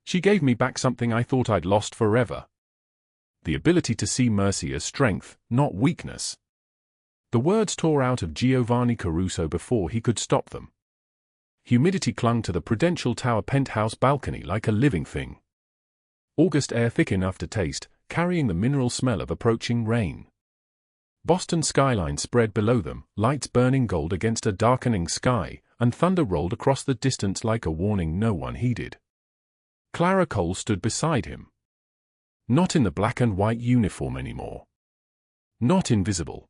She gave me back something I thought I'd lost forever. The ability to see mercy as strength, not weakness. The words tore out of Giovanni Caruso before he could stop them. Humidity clung to the Prudential Tower penthouse balcony like a living thing. August air thick enough to taste, carrying the mineral smell of approaching rain. Boston skyline spread below them, lights burning gold against a darkening sky, and thunder rolled across the distance like a warning no one heeded. Clara Cole stood beside him. Not in the black and white uniform anymore. Not invisible.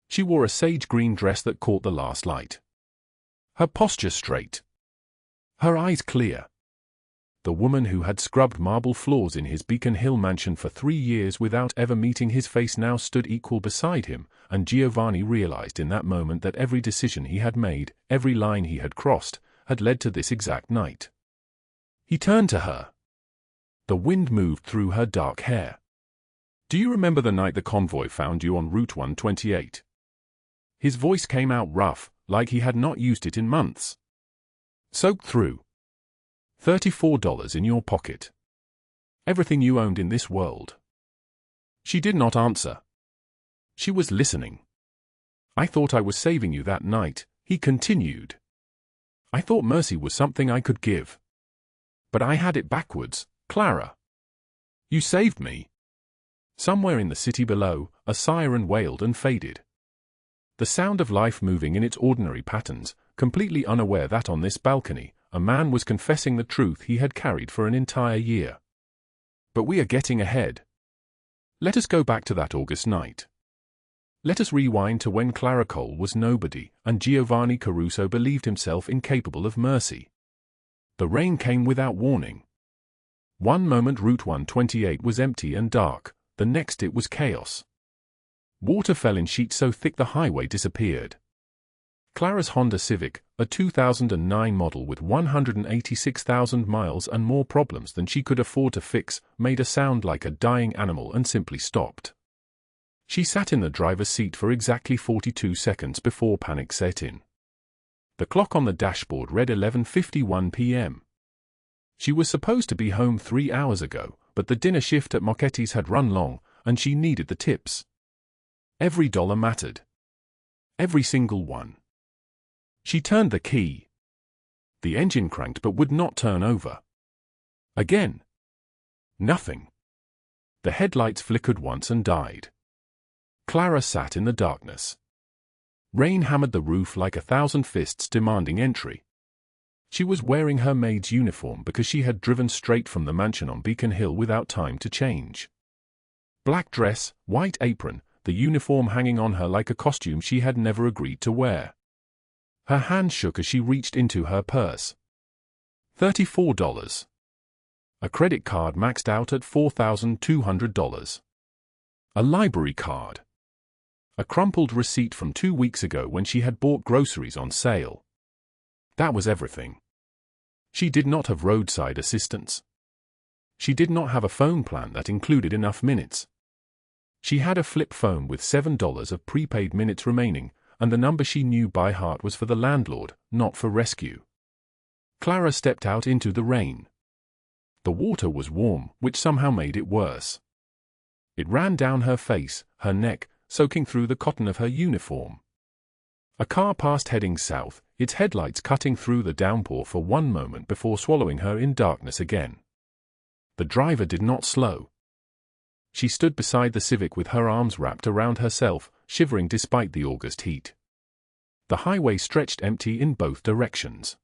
She wore a sage green dress that caught the last light. Her posture straight. Her eyes clear. The woman who had scrubbed marble floors in his Beacon Hill mansion for 3 years without ever meeting his face now stood equal beside him, and Giovanni realized in that moment that every decision he had made, every line he had crossed, had led to this exact night. He turned to her. The wind moved through her dark hair. "Do you remember the night the convoy found you on Route 128? His voice came out rough, like he had not used it in months. "Soaked through. $34 in your pocket. Everything you owned in this world." She did not answer. She was listening. "I thought I was saving you that night," he continued. "I thought mercy was something I could give. But I had it backwards, Clara. You saved me." Somewhere in the city below, a siren wailed and faded. The sound of life moving in its ordinary patterns, completely unaware that on this balcony, a man was confessing the truth he had carried for an entire year. But we are getting ahead. Let us go back to that August night. Let us rewind to when Clara Cole was nobody, and Giovanni Caruso believed himself incapable of mercy. The rain came without warning. One moment Route 128 was empty and dark, the next it was chaos. Water fell in sheets so thick the highway disappeared. Clara's Honda Civic, a 2009 model with 186,000 miles and more problems than she could afford to fix, made a sound like a dying animal and simply stopped. She sat in the driver's seat for exactly 42 seconds before panic set in. The clock on the dashboard read 11:51 p.m. She was supposed to be home 3 hours ago, but the dinner shift at Mocchetti's had run long, and she needed the tips. Every dollar mattered. Every single one. She turned the key. The engine cranked but would not turn over. Again. Nothing. The headlights flickered once and died. Clara sat in the darkness. Rain hammered the roof like 1,000 fists demanding entry. She was wearing her maid's uniform because she had driven straight from the mansion on Beacon Hill without time to change. Black dress, white apron, the uniform hanging on her like a costume she had never agreed to wear. Her hand shook as she reached into her purse. $34. A credit card maxed out at $4,200. A library card. A crumpled receipt from 2 weeks ago when she had bought groceries on sale. That was everything. She did not have roadside assistance. She did not have a phone plan that included enough minutes. She had a flip phone with $7 of prepaid minutes remaining, and the number she knew by heart was for the landlord, not for rescue. Clara stepped out into the rain. The water was warm, which somehow made it worse. It ran down her face, her neck, soaking through the cotton of her uniform. A car passed heading south, its headlights cutting through the downpour for one moment before swallowing her in darkness again. The driver did not slow. She stood beside the Civic with her arms wrapped around herself, shivering despite the August heat. The highway stretched empty in both directions.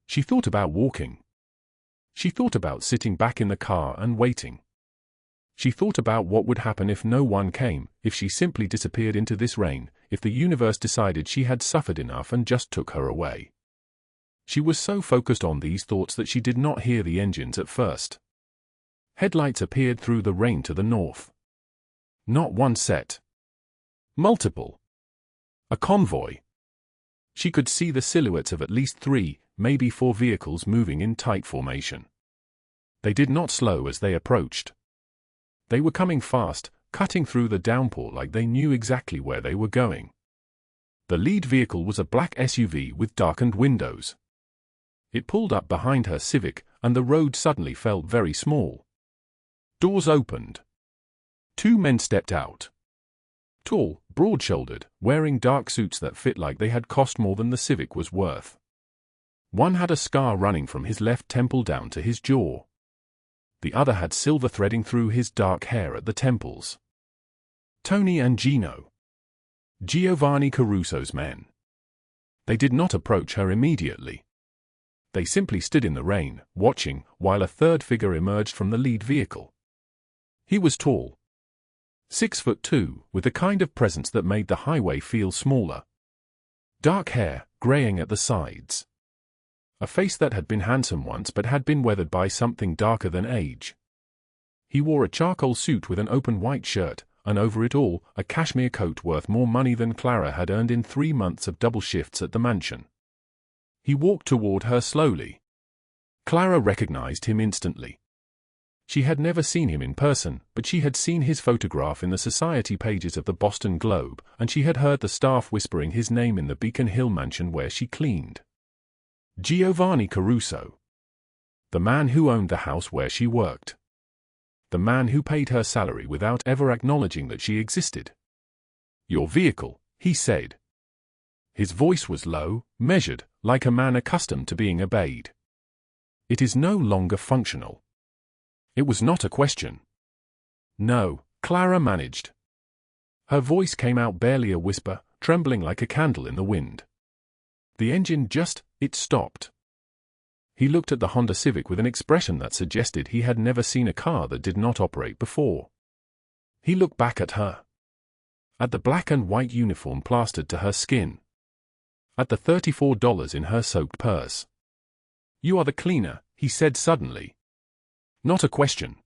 She thought about walking. She thought about sitting back in the car and waiting. She thought about what would happen if no one came, if she simply disappeared into this rain, if the universe decided she had suffered enough and just took her away. She was so focused on these thoughts that she did not hear the engines at first. Headlights appeared through the rain to the north. Not one set. Multiple. A convoy. She could see the silhouettes of at least 3, maybe 4 vehicles moving in tight formation. They did not slow as they approached. They were coming fast, cutting through the downpour like they knew exactly where they were going. The lead vehicle was a black SUV with darkened windows. It pulled up behind her Civic, and the road suddenly felt very small. Doors opened. 2 men stepped out. Tall, broad-shouldered, wearing dark suits that fit like they had cost more than the Civic was worth. One had a scar running from his left temple down to his jaw. The other had silver threading through his dark hair at the temples. Tony and Gino. Giovanni Caruso's men. They did not approach her immediately. They simply stood in the rain, watching, while a third figure emerged from the lead vehicle. He was tall. 6'2", with a kind of presence that made the highway feel smaller. Dark hair, graying at the sides. A face that had been handsome once but had been weathered by something darker than age. He wore a charcoal suit with an open white shirt, and over it all, a cashmere coat worth more money than Clara had earned in 3 months of double shifts at the mansion. He walked toward her slowly. Clara recognized him instantly. She had never seen him in person, but she had seen his photograph in the society pages of the Boston Globe, and she had heard the staff whispering his name in the Beacon Hill mansion where she cleaned. Giovanni Caruso. The man who owned the house where she worked. The man who paid her salary without ever acknowledging that she existed. "Your vehicle," he said. His voice was low, measured, like a man accustomed to being obeyed. "It is no longer functional." It was not a question. "No," Clara managed. Her voice came out barely a whisper, trembling like a candle in the wind. "The engine it stopped." He looked at the Honda Civic with an expression that suggested he had never seen a car that did not operate before. He looked back at her. At the black and white uniform plastered to her skin. At the $34 in her soaked purse. "You are the cleaner," he said suddenly. Not a question.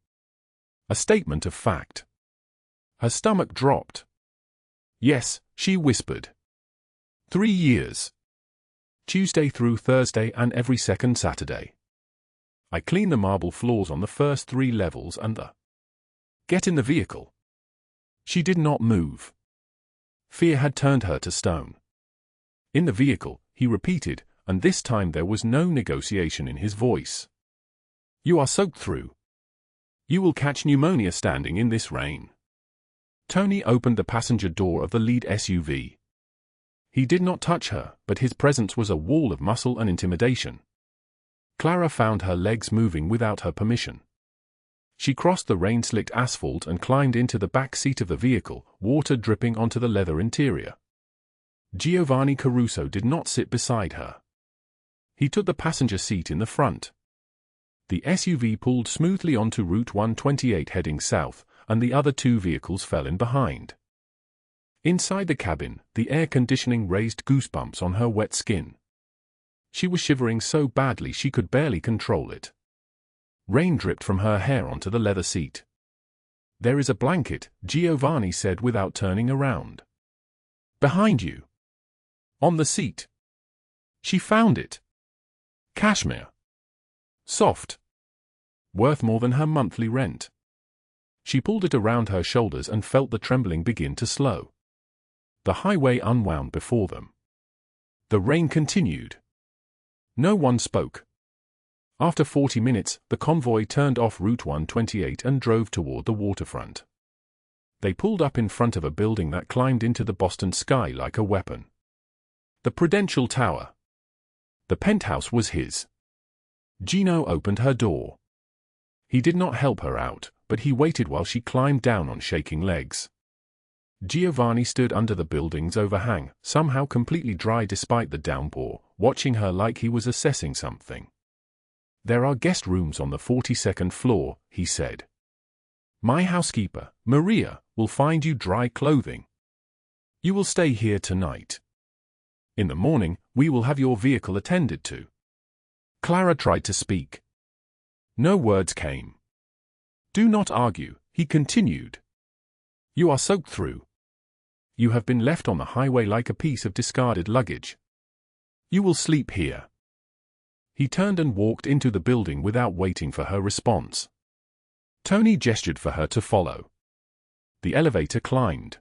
A statement of fact. Her stomach dropped. "Yes," she whispered. 3 years. Tuesday through Thursday and every second Saturday. I clean the marble floors on the first 3 levels and the... Get in the vehicle." She did not move. Fear had turned her to stone. "In the vehicle," he repeated, and this time there was no negotiation in his voice. "You are soaked through. You will catch pneumonia standing in this rain." Tony opened the passenger door of the lead SUV. He did not touch her, but his presence was a wall of muscle and intimidation. Clara found her legs moving without her permission. She crossed the rain-slicked asphalt and climbed into the back seat of the vehicle, water dripping onto the leather interior. Giovanni Caruso did not sit beside her. He took the passenger seat in the front. The SUV pulled smoothly onto Route 128 heading south, and the other 2 vehicles fell in behind. Inside the cabin, the air conditioning raised goosebumps on her wet skin. She was shivering so badly she could barely control it. Rain dripped from her hair onto the leather seat. "There is a blanket," Giovanni said without turning around. "Behind you." On the seat. She found it. Cashmere. Soft. Worth more than her monthly rent. She pulled it around her shoulders and felt the trembling begin to slow. The highway unwound before them. The rain continued. No one spoke. After 40 minutes, the convoy turned off Route 128 and drove toward the waterfront. They pulled up in front of a building that climbed into the Boston sky like a weapon. The Prudential Tower. The penthouse was his. Gino opened her door. He did not help her out, but he waited while she climbed down on shaking legs. Giovanni stood under the building's overhang, somehow completely dry despite the downpour, watching her like he was assessing something. "There are guest rooms on the 42nd floor," he said. "My housekeeper, Maria, will find you dry clothing. You will stay here tonight. In the morning, we will have your vehicle attended to." Clara tried to speak. No words came. "Do not argue," he continued. "You are soaked through. You have been left on the highway like a piece of discarded luggage. You will sleep here." He turned and walked into the building without waiting for her response. Tony gestured for her to follow. The elevator climbed.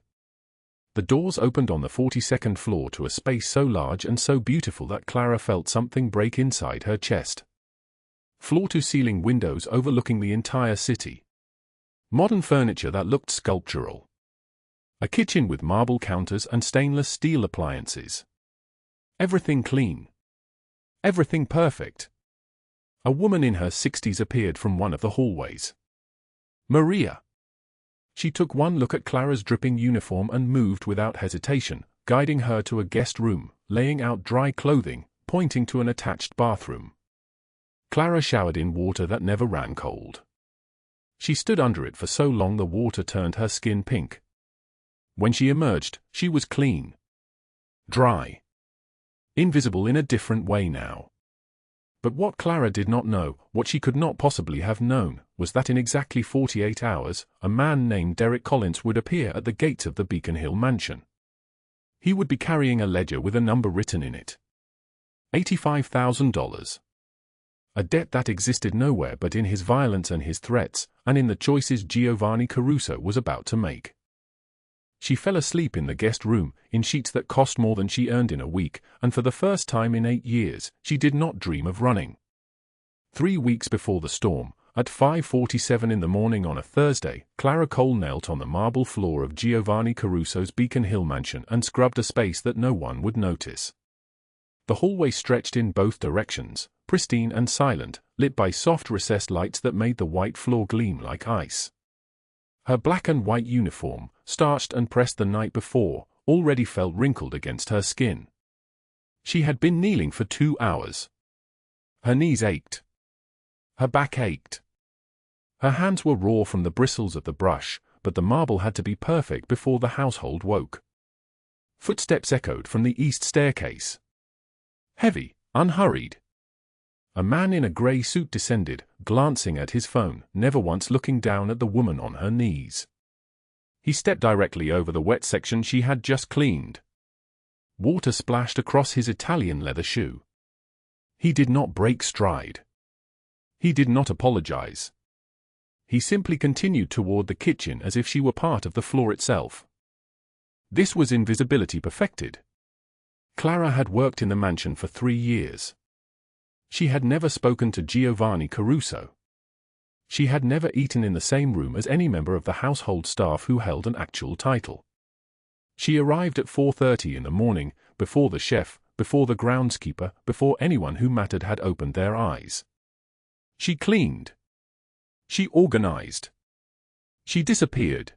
The doors opened on the 42nd floor to a space so large and so beautiful that Clara felt something break inside her chest. floor-to-ceiling windows overlooking the entire city. Modern furniture that looked sculptural. A kitchen with marble counters and stainless steel appliances. Everything clean. Everything perfect. A woman in her 60s appeared from one of the hallways. Maria. She took one look at Clara's dripping uniform and moved without hesitation, guiding her to a guest room, laying out dry clothing, pointing to an attached bathroom. Clara showered in water that never ran cold. She stood under it for so long the water turned her skin pink. When she emerged, she was clean. Dry. Invisible in a different way now. But what Clara did not know, what she could not possibly have known, was that in exactly 48 hours, a man named Derek Collins would appear at the gates of the Beacon Hill mansion. He would be carrying a ledger with a number written in it. $85,000. A debt that existed nowhere but in his violence and his threats, and in the choices Giovanni Caruso was about to make. She fell asleep in the guest room, in sheets that cost more than she earned in a week, and for the first time in 8 years, she did not dream of running. 3 weeks before the storm, at 5:47 in the morning on a Thursday, Clara Cole knelt on the marble floor of Giovanni Caruso's Beacon Hill mansion and scrubbed a space that no one would notice. The hallway stretched in both directions, pristine and silent, lit by soft recessed lights that made the white floor gleam like ice. Her black and white uniform, starched and pressed the night before, already felt wrinkled against her skin. She had been kneeling for 2 hours. Her knees ached. Her back ached. Her hands were raw from the bristles of the brush, but the marble had to be perfect before the household woke. Footsteps echoed from the east staircase. Heavy, unhurried. A man in a grey suit descended, glancing at his phone, never once looking down at the woman on her knees. He stepped directly over the wet section she had just cleaned. Water splashed across his Italian leather shoe. He did not break stride. He did not apologize. He simply continued toward the kitchen as if she were part of the floor itself. This was invisibility perfected. Clara had worked in the mansion for 3 years. She had never spoken to Giovanni Caruso. She had never eaten in the same room as any member of the household staff who held an actual title. She arrived at 4:30 in the morning, before the chef, before the groundskeeper, before anyone who mattered had opened their eyes. She cleaned. She organized. She disappeared.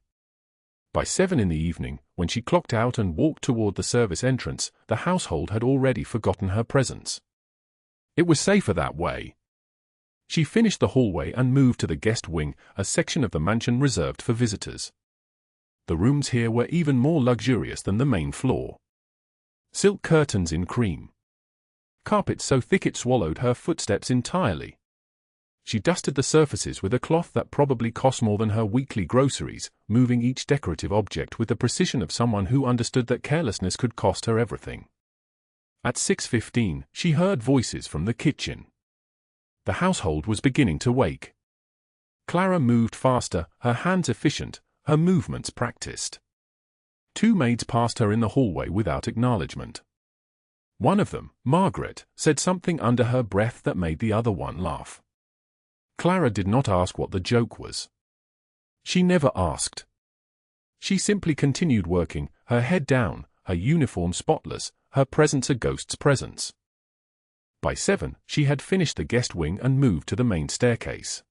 By 7 in the evening, when she clocked out and walked toward the service entrance, the household had already forgotten her presence. It was safer that way. She finished the hallway and moved to the guest wing, a section of the mansion reserved for visitors. The rooms here were even more luxurious than the main floor. Silk curtains in cream. Carpet so thick it swallowed her footsteps entirely. She dusted the surfaces with a cloth that probably cost more than her weekly groceries, moving each decorative object with the precision of someone who understood that carelessness could cost her everything. At 6:15, she heard voices from the kitchen. The household was beginning to wake. Clara moved faster, her hands efficient, her movements practiced. 2 maids passed her in the hallway without acknowledgement. One of them, Margaret, said something under her breath that made the other one laugh. Clara did not ask what the joke was. She never asked. She simply continued working, her head down, her uniform spotless, her presence a ghost's presence. By 7, she had finished the guest wing and moved to the main staircase.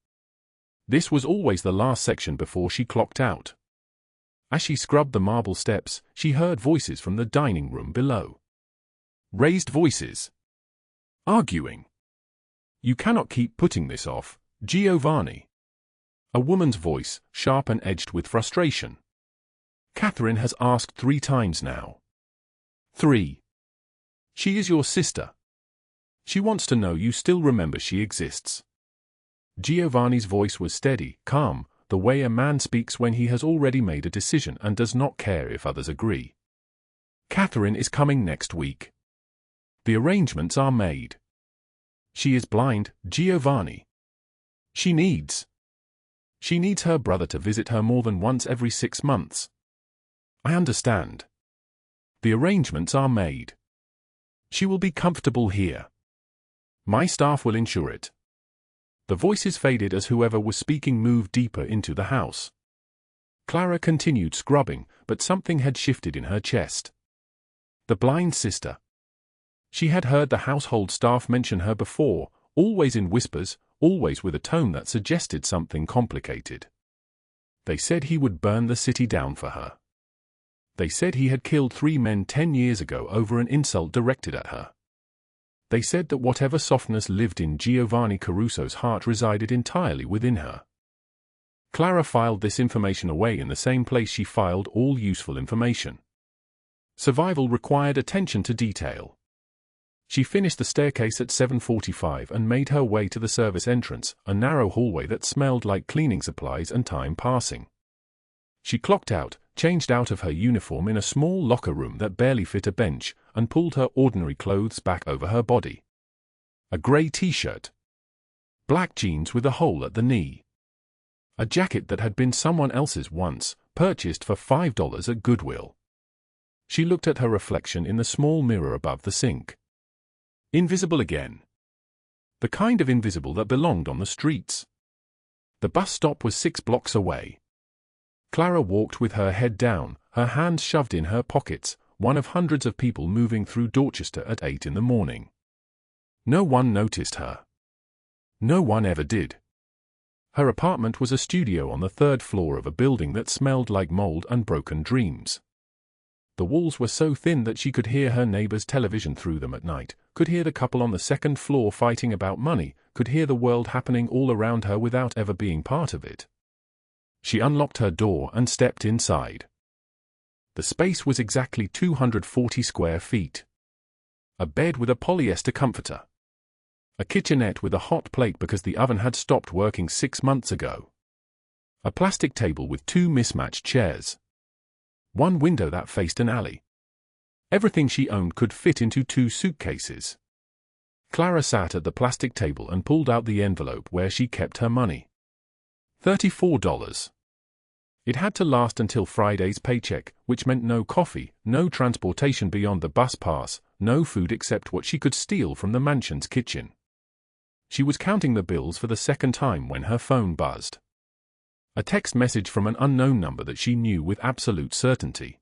This was always the last section before she clocked out. As she scrubbed the marble steps, she heard voices from the dining room below. Raised voices. Arguing. "You cannot keep putting this off, Giovanni." A woman's voice, sharp and edged with frustration. "Catherine has asked 3 times now." 3. "She is your sister. She wants to know you still remember she exists." Giovanni's voice was steady, calm, the way a man speaks when he has already made a decision and does not care if others agree. "Catherine is coming next week. The arrangements are made. She is blind, Giovanni. She needs her brother to visit her more than once every 6 months. I understand. The arrangements are made. She will be comfortable here. My staff will ensure it. The voices faded as whoever was speaking moved deeper into the house. Clara continued scrubbing, but something had shifted in her chest. The blind sister. She had heard the household staff mention her before, always in whispers, always with a tone that suggested something complicated. They said he would burn the city down for her. They said he had killed 3 men 10 years ago over an insult directed at her. They said that whatever softness lived in Giovanni Caruso's heart resided entirely within her. Clara filed this information away in the same place she filed all useful information. Survival required attention to detail. She finished the staircase at 7:45 and made her way to the service entrance, a narrow hallway that smelled like cleaning supplies and time passing. She clocked out, changed out of her uniform in a small locker room that barely fit a bench, and pulled her ordinary clothes back over her body. A grey t-shirt. Black jeans with a hole at the knee. A jacket that had been someone else's once, purchased for $5 at Goodwill. She looked at her reflection in the small mirror above the sink. Invisible again. The kind of invisible that belonged on the streets. The bus stop was 6 blocks away. Clara walked with her head down, her hands shoved in her pockets, one of hundreds of people moving through Dorchester at 8 in the morning. No one noticed her. No one ever did. Her apartment was a studio on the 3rd floor of a building that smelled like mold and broken dreams. The walls were so thin that she could hear her neighbor's television through them at night, could hear the couple on the 2nd floor fighting about money, could hear the world happening all around her without ever being part of it. She unlocked her door and stepped inside. The space was exactly 240 square feet. A bed with a polyester comforter. A kitchenette with a hot plate because the oven had stopped working 6 months ago. A plastic table with 2 mismatched chairs. One window that faced an alley. Everything she owned could fit into 2 suitcases. Clara sat at the plastic table and pulled out the envelope where she kept her money. $34. It had to last until Friday's paycheck, which meant no coffee, no transportation beyond the bus pass, no food except what she could steal from the mansion's kitchen. She was counting the bills for the 2nd time when her phone buzzed. A text message from an unknown number that she knew with absolute certainty.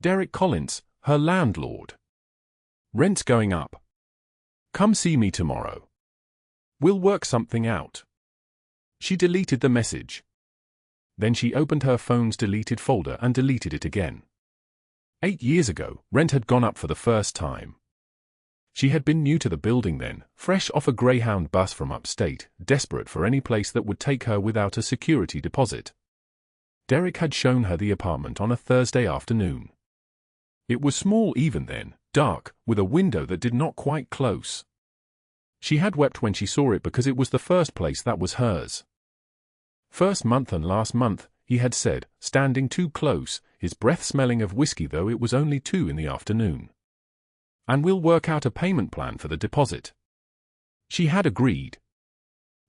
Derek Collins, her landlord. Rent's going up. Come see me tomorrow. We'll work something out. She deleted the message. Then she opened her phone's deleted folder and deleted it again. 8 years ago, rent had gone up for the first time. She had been new to the building then, fresh off a Greyhound bus from upstate, desperate for any place that would take her without a security deposit. Derek had shown her the apartment on a Thursday afternoon. It was small even then, dark, with a window that did not quite close. She had wept when she saw it because it was the first place that was hers. First month and last month, he had said, standing too close, his breath smelling of whiskey though it was only 2 in the afternoon. And we'll work out a payment plan for the deposit. She had agreed.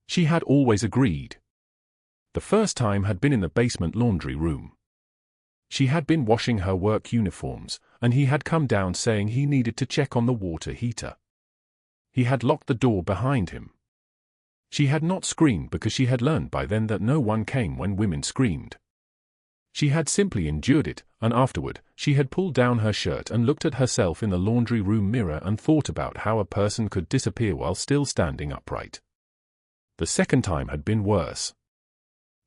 She had always agreed. The first time had been in the basement laundry room. She had been washing her work uniforms, and he had come down saying he needed to check on the water heater. He had locked the door behind him. She had not screamed because she had learned by then that no one came when women screamed. She had simply endured it, and afterward, she had pulled down her shirt and looked at herself in the laundry room mirror and thought about how a person could disappear while still standing upright. The 2nd time had been worse.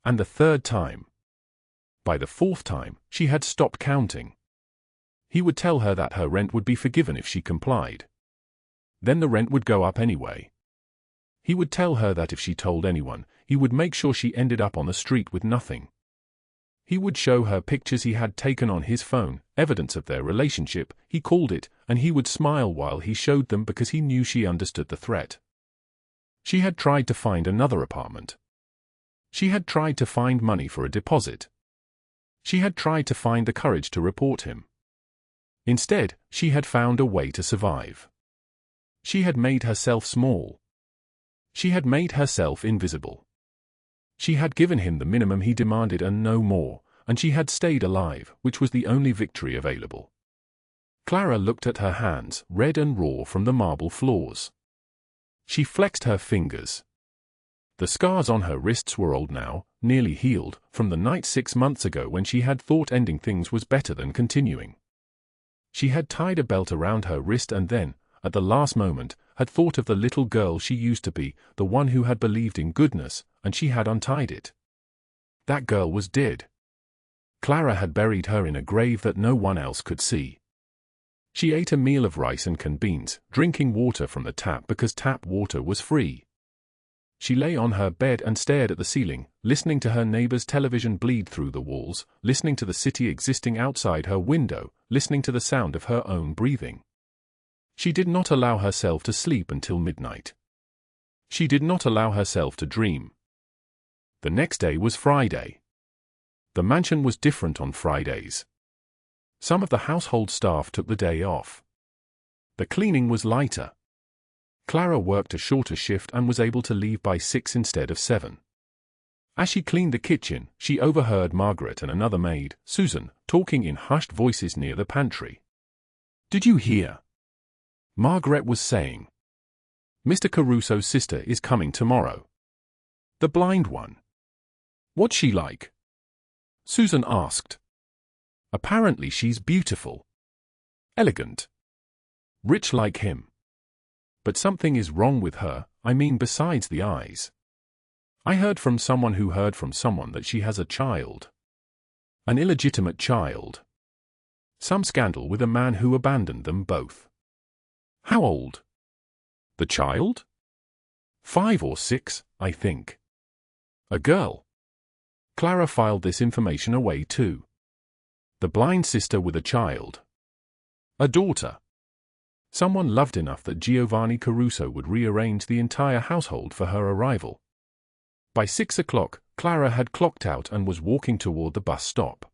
And the 3rd time. By the 4th time, she had stopped counting. He would tell her that her rent would be forgiven if she complied. Then the rent would go up anyway. He would tell her that if she told anyone, he would make sure she ended up on the street with nothing. He would show her pictures he had taken on his phone, evidence of their relationship, he called it, and he would smile while he showed them because he knew she understood the threat. She had tried to find another apartment. She had tried to find money for a deposit. She had tried to find the courage to report him. Instead, she had found a way to survive. She had made herself small. She had made herself invisible. She had given him the minimum he demanded and no more, and she had stayed alive, which was the only victory available. Clara looked at her hands, red and raw from the marble floors. She flexed her fingers. The scars on her wrists were old now, nearly healed, from the night 6 months ago when she had thought ending things was better than continuing. She had tied a belt around her wrist and then, at the last moment, had thought of the little girl she used to be, the one who had believed in goodness, and she had untied it. That girl was dead. Clara had buried her in a grave that no one else could see. She ate a meal of rice and canned beans, drinking water from the tap because tap water was free. She lay on her bed and stared at the ceiling, listening to her neighbor's television bleed through the walls, listening to the city existing outside her window, listening to the sound of her own breathing. She did not allow herself to sleep until midnight. She did not allow herself to dream. The next day was Friday. The mansion was different on Fridays. Some of the household staff took the day off. The cleaning was lighter. Clara worked a shorter shift and was able to leave by 6 instead of 7. As she cleaned the kitchen, she overheard Margaret and another maid, Susan, talking in hushed voices near the pantry. "Did you hear?" Margaret was saying. "Mr. Caruso's sister is coming tomorrow. The blind one." "What's she like?" Susan asked. "Apparently she's beautiful. Elegant. Rich like him. But something is wrong with her, I mean besides the eyes. I heard from someone who heard from someone that she has a child. An illegitimate child. Some scandal with a man who abandoned them both." "How old?" "The child? 5 or 6, I think. A girl." Clara filed this information away too. The blind sister with a child. A daughter. Someone loved enough that Giovanni Caruso would rearrange the entire household for her arrival. By 6 o'clock, Clara had clocked out and was walking toward the bus stop.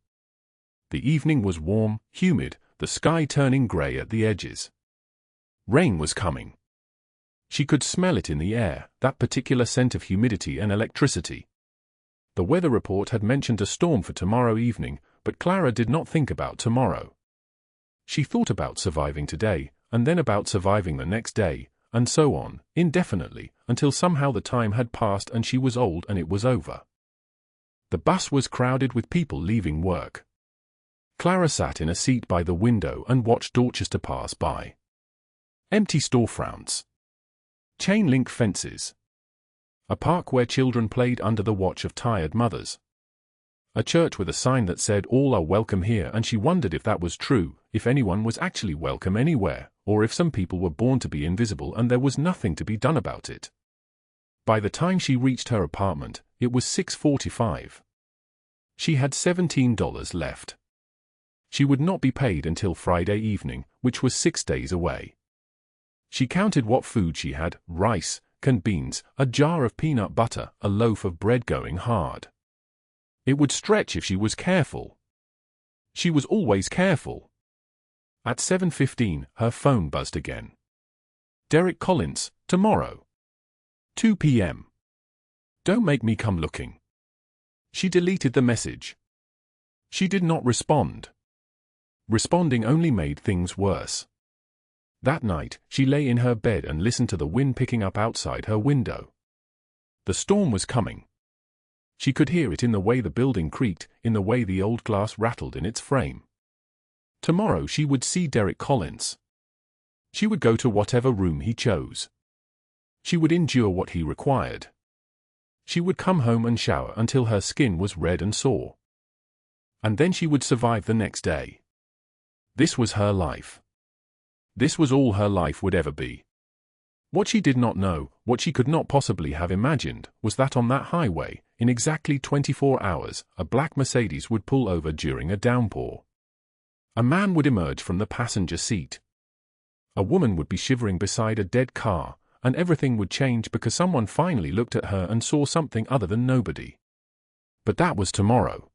The evening was warm, humid, the sky turning gray at the edges. Rain was coming. She could smell it in the air, that particular scent of humidity and electricity. The weather report had mentioned a storm for tomorrow evening, but Clara did not think about tomorrow. She thought about surviving today, and then about surviving the next day, and so on, indefinitely, until somehow the time had passed and she was old and it was over. The bus was crowded with people leaving work. Clara sat in a seat by the window and watched Dorchester pass by. Empty storefronts. Chain-link fences. A park where children played under the watch of tired mothers. A church with a sign that said all are welcome here, and she wondered if that was true, if anyone was actually welcome anywhere, or if some people were born to be invisible and there was nothing to be done about it. By the time she reached her apartment, it was 6:45. She had $17 left. She would not be paid until Friday evening, which was 6 days away. She counted what food she had: rice, canned beans, a jar of peanut butter, a loaf of bread going hard. It would stretch if she was careful. She was always careful. At 7:15, her phone buzzed again. "Derek Collins, tomorrow. 2 p.m. Don't make me come looking." She deleted the message. She did not respond. Responding only made things worse. That night, she lay in her bed and listened to the wind picking up outside her window. The storm was coming. She could hear it in the way the building creaked, in the way the old glass rattled in its frame. Tomorrow she would see Derek Collins. She would go to whatever room he chose. She would endure what he required. She would come home and shower until her skin was red and sore. And then she would survive the next day. This was her life. This was all her life would ever be. What she did not know, what she could not possibly have imagined, was that on that highway, in exactly 24 hours, a black Mercedes would pull over during a downpour. A man would emerge from the passenger seat. A woman would be shivering beside a dead car, and everything would change because someone finally looked at her and saw something other than nobody. But that was tomorrow.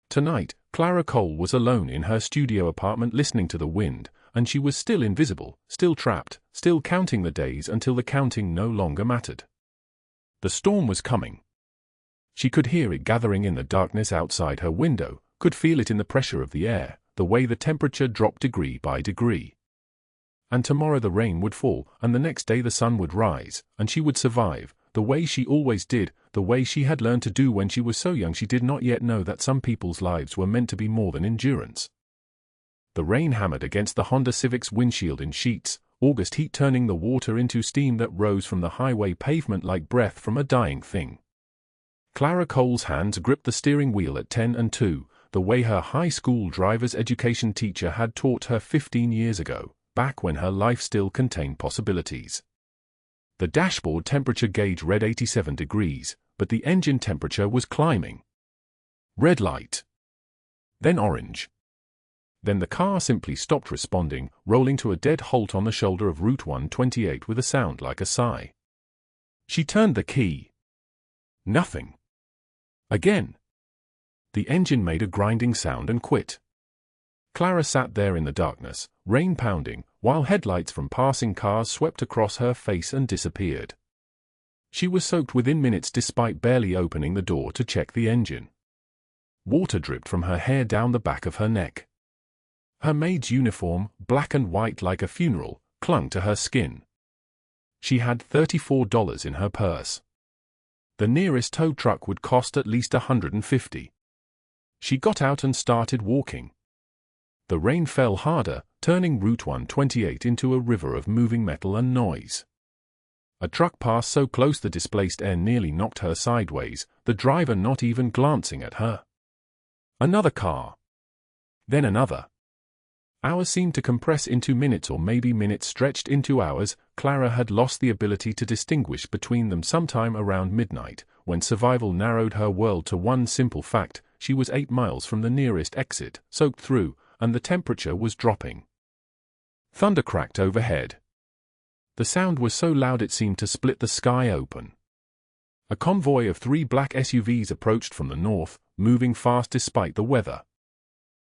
Tonight, Clara Cole was alone in her studio apartment listening to the wind, and she was still invisible, still trapped, still counting the days until the counting no longer mattered. The storm was coming. She could hear it gathering in the darkness outside her window, could feel it in the pressure of the air, the way the temperature dropped degree by degree. And tomorrow the rain would fall, and the next day the sun would rise, and she would survive, the way she always did, the way she had learned to do when she was so young she did not yet know that some people's lives were meant to be more than endurance. The rain hammered against the Honda Civic's windshield in sheets, August heat turning the water into steam that rose from the highway pavement like breath from a dying thing. Clara Cole's hands gripped the steering wheel at 10 and 2, the way her high school driver's education teacher had taught her 15 years ago, back when her life still contained possibilities. The dashboard temperature gauge read 87 degrees, but the engine temperature was climbing. Red light. Then orange. Then the car simply stopped responding, rolling to a dead halt on the shoulder of Route 128 with a sound like a sigh. She turned the key. Nothing. Again. The engine made a grinding sound and quit. Clara sat there in the darkness, rain pounding, while headlights from passing cars swept across her face and disappeared. She was soaked within minutes despite barely opening the door to check the engine. Water dripped from her hair down the back of her neck. Her maid's uniform, black and white like a funeral, clung to her skin. She had $34 in her purse. The nearest tow truck would cost at least $150. She got out and started walking. The rain fell harder, turning Route 128 into a river of moving metal and noise. A truck passed so close the displaced air nearly knocked her sideways, the driver not even glancing at her. Another car. Then another. Hours seemed to compress into minutes, or maybe minutes stretched into hours. Clara had lost the ability to distinguish between them sometime around midnight, when survival narrowed her world to one simple fact: she was 8 miles from the nearest exit, soaked through, and the temperature was dropping. Thunder cracked overhead. The sound was so loud it seemed to split the sky open. A convoy of 3 black SUVs approached from the north, moving fast despite the weather.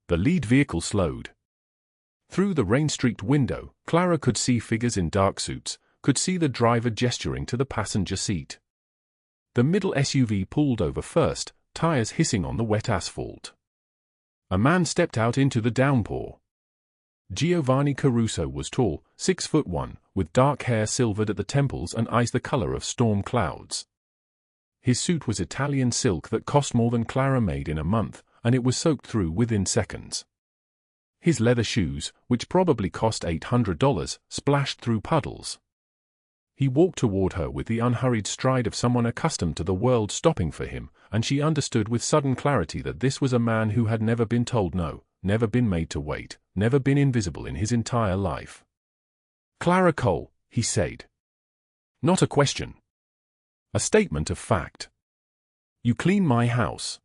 The lead vehicle slowed. Through the rain-streaked window, Clara could see figures in dark suits, could see the driver gesturing to the passenger seat. The middle SUV pulled over first, tires hissing on the wet asphalt. A man stepped out into the downpour. Giovanni Caruso was tall, 6'1", with dark hair silvered at the temples and eyes the color of storm clouds. His suit was Italian silk that cost more than Clara made in a month, and it was soaked through within seconds. His leather shoes, which probably cost $800, splashed through puddles. He walked toward her with the unhurried stride of someone accustomed to the world stopping for him, and she understood with sudden clarity that this was a man who had never been told no, never been made to wait, never been invisible in his entire life. "Clara Cole," he said. Not a question. A statement of fact. "You clean my house."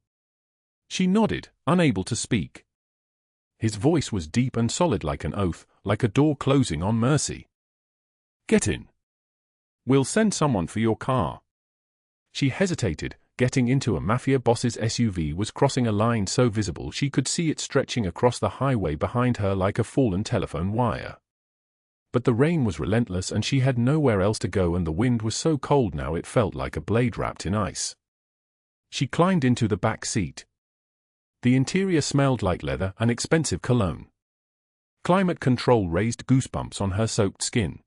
She nodded, unable to speak. His voice was deep and solid like an oath, like a door closing on mercy. "Get in. We'll send someone for your car." She hesitated. Getting into a mafia boss's SUV was crossing a line so visible she could see it stretching across the highway behind her like a fallen telephone wire. But the rain was relentless and she had nowhere else to go, and the wind was so cold now it felt like a blade wrapped in ice. She climbed into the back seat. The interior smelled like leather and expensive cologne. Climate control raised goosebumps on her soaked skin.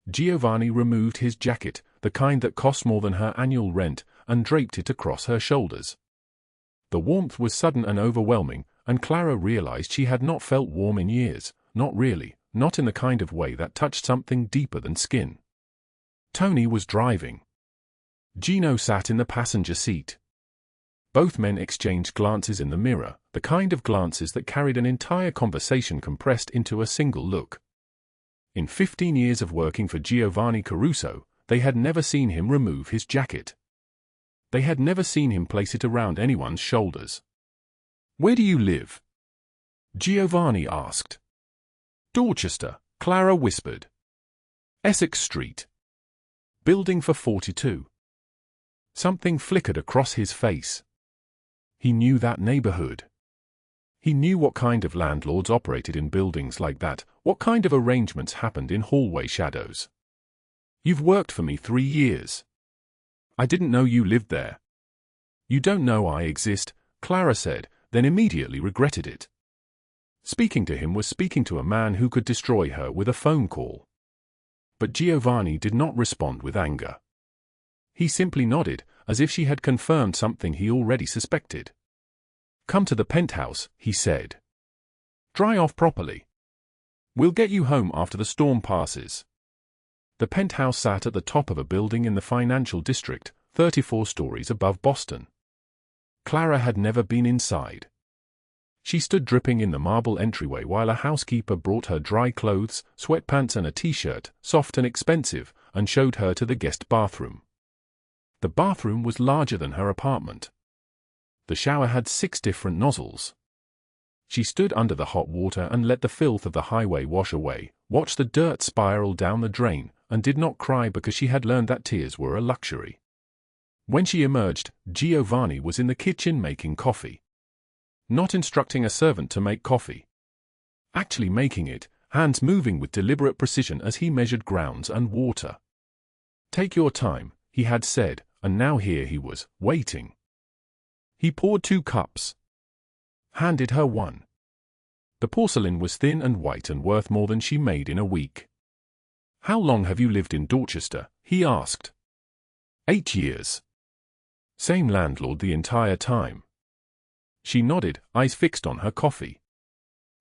Giovanni removed his jacket, the kind that cost more than her annual rent, and draped it across her shoulders. The warmth was sudden and overwhelming, and Clara realized she had not felt warm in years, not really, not in the kind of way that touched something deeper than skin. Tony was driving. Gino sat in the passenger seat. Both men exchanged glances in the mirror, the kind of glances that carried an entire conversation compressed into a single look. In 15 years of working for Giovanni Caruso, they had never seen him remove his jacket. They had never seen him place it around anyone's shoulders. "Where do you live?" Giovanni asked. "Dorchester," Clara whispered. "Essex Street. Building for 42. Something flickered across his face. He knew that neighborhood. He knew what kind of landlords operated in buildings like that, what kind of arrangements happened in hallway shadows. "You've worked for me 3 years. I didn't know you lived there." "You don't know I exist," Clara said, then immediately regretted it. Speaking to him was speaking to a man who could destroy her with a phone call. But Giovanni did not respond with anger. He simply nodded, as if she had confirmed something he already suspected. "Come to the penthouse," he said. "Dry off properly. We'll get you home after the storm passes." The penthouse sat at the top of a building in the financial district, 34 stories above Boston. Clara had never been inside. She stood dripping in the marble entryway while a housekeeper brought her dry clothes, sweatpants and a t-shirt, soft and expensive, and showed her to the guest bathroom. The bathroom was larger than her apartment. The shower had 6 different nozzles. She stood under the hot water and let the filth of the highway wash away, watched the dirt spiral down the drain, and did not cry because she had learned that tears were a luxury. When she emerged, Giovanni was in the kitchen making coffee. Not instructing a servant to make coffee. Actually making it, hands moving with deliberate precision as he measured grounds and water. "Take your time," he had said, and now here he was, waiting. He poured 2 cups. Handed her one. The porcelain was thin and white and worth more than she made in a week. "How long have you lived in Dorchester?" he asked. 8 years. "Same landlord the entire time?" She nodded, eyes fixed on her coffee.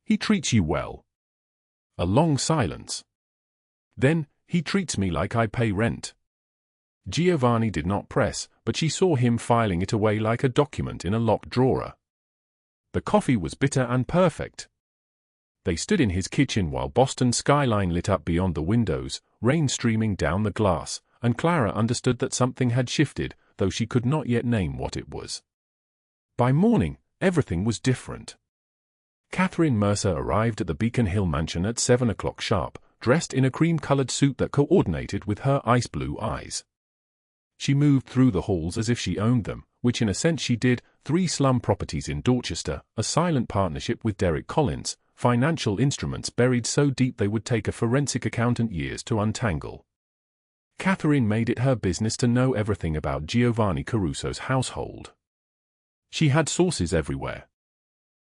"He treats you well?" A long silence. Then, "He treats me like I pay rent." Giovanni did not press, but she saw him filing it away like a document in a locked drawer. The coffee was bitter and perfect. They stood in his kitchen while Boston's skyline lit up beyond the windows, rain streaming down the glass, and Clara understood that something had shifted, though she could not yet name what it was. By morning, everything was different. Catherine Mercer arrived at the Beacon Hill mansion at 7 o'clock sharp, dressed in a cream-colored suit that coordinated with her ice-blue eyes. She moved through the halls as if she owned them, which in a sense she did, 3 slum properties in Dorchester, a silent partnership with Derek Collins, financial instruments buried so deep they would take a forensic accountant years to untangle. Catherine made it her business to know everything about Giovanni Caruso's household. She had sources everywhere.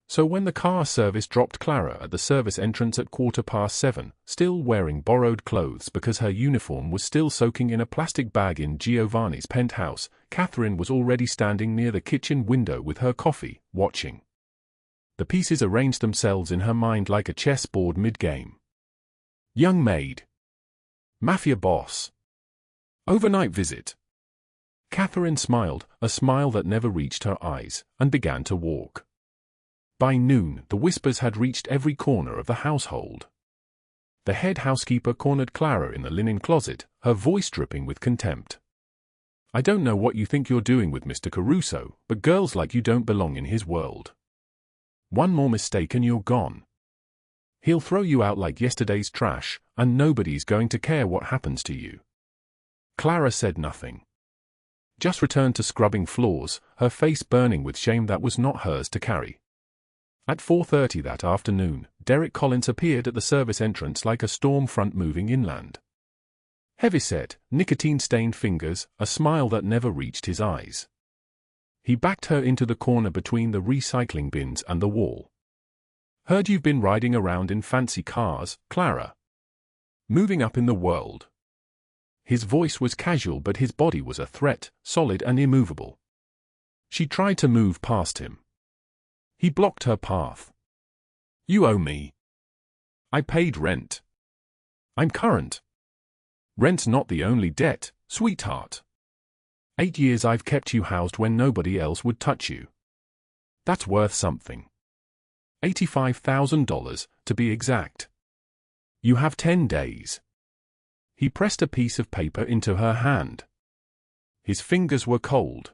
So when the car service dropped Clara at the service entrance at 7:15, still wearing borrowed clothes because her uniform was still soaking in a plastic bag in Giovanni's penthouse, Catherine was already standing near the kitchen window with her coffee, watching. The pieces arranged themselves in her mind like a chessboard mid-game. Young maid. Mafia boss. Overnight visit. Catherine smiled, a smile that never reached her eyes, and began to walk. By noon, the whispers had reached every corner of the household. The head housekeeper cornered Clara in the linen closet, her voice dripping with contempt. "I don't know what you think you're doing with Mr. Caruso, but girls like you don't belong in his world. One more mistake and you're gone. He'll throw you out like yesterday's trash, and nobody's going to care what happens to you." Clara said nothing. Just returned to scrubbing floors, her face burning with shame that was not hers to carry. At 4:30 that afternoon, Derek Collins appeared at the service entrance like a storm front moving inland. Heavyset, nicotine-stained fingers, a smile that never reached his eyes. He backed her into the corner between the recycling bins and the wall. "Heard you've been riding around in fancy cars, Clara. Moving up in the world." His voice was casual but his body was a threat, solid and immovable. She tried to move past him. He blocked her path. "You owe me. I paid rent. I'm current. Rent's not the only debt, sweetheart. 8 years I've kept you housed when nobody else would touch you. That's worth something. $85,000, to be exact. You have 10 days. He pressed a piece of paper into her hand. His fingers were cold.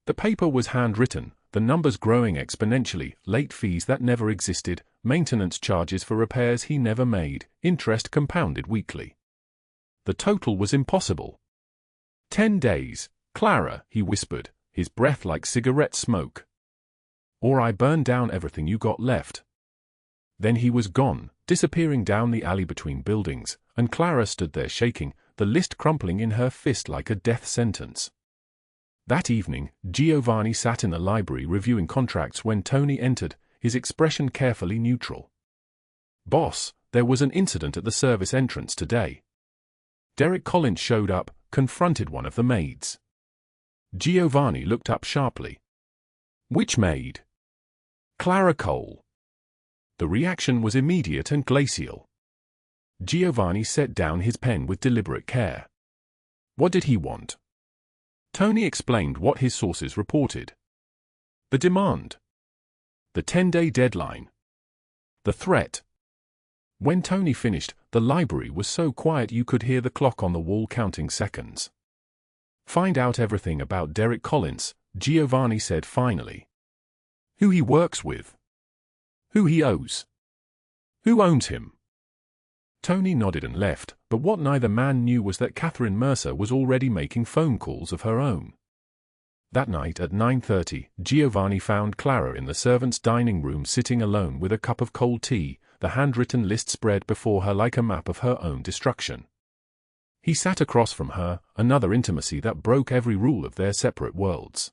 The paper was handwritten, the numbers growing exponentially, late fees that never existed, maintenance charges for repairs he never made, interest compounded weekly. The total was impossible. 10 days, Clara, he whispered, his breath like cigarette smoke. Or I burn down everything you got left. Then he was gone, disappearing down the alley between buildings, and Clara stood there shaking, the list crumpling in her fist like a death sentence. That evening, Giovanni sat in the library reviewing contracts when Tony entered, his expression carefully neutral. "Boss, there was an incident at the service entrance today." Derek Collins showed up, confronted one of the maids. Giovanni looked up sharply. "Which maid?" "Clara Cole." The reaction was immediate and glacial. Giovanni set down his pen with deliberate care. What did he want? Tony explained what his sources reported. The demand. The 10-day deadline. The threat. When Tony finished, the library was so quiet you could hear the clock on the wall counting seconds. "Find out everything about Derek Collins," Giovanni said finally. "Who he works with. Who he owes. Who owns him." Tony nodded and left, but what neither man knew was that Catherine Mercer was already making phone calls of her own. That night at 9:30, Giovanni found Clara in the servants' dining room sitting alone with a cup of cold tea, the handwritten list spread before her like a map of her own destruction. He sat across from her, another intimacy that broke every rule of their separate worlds.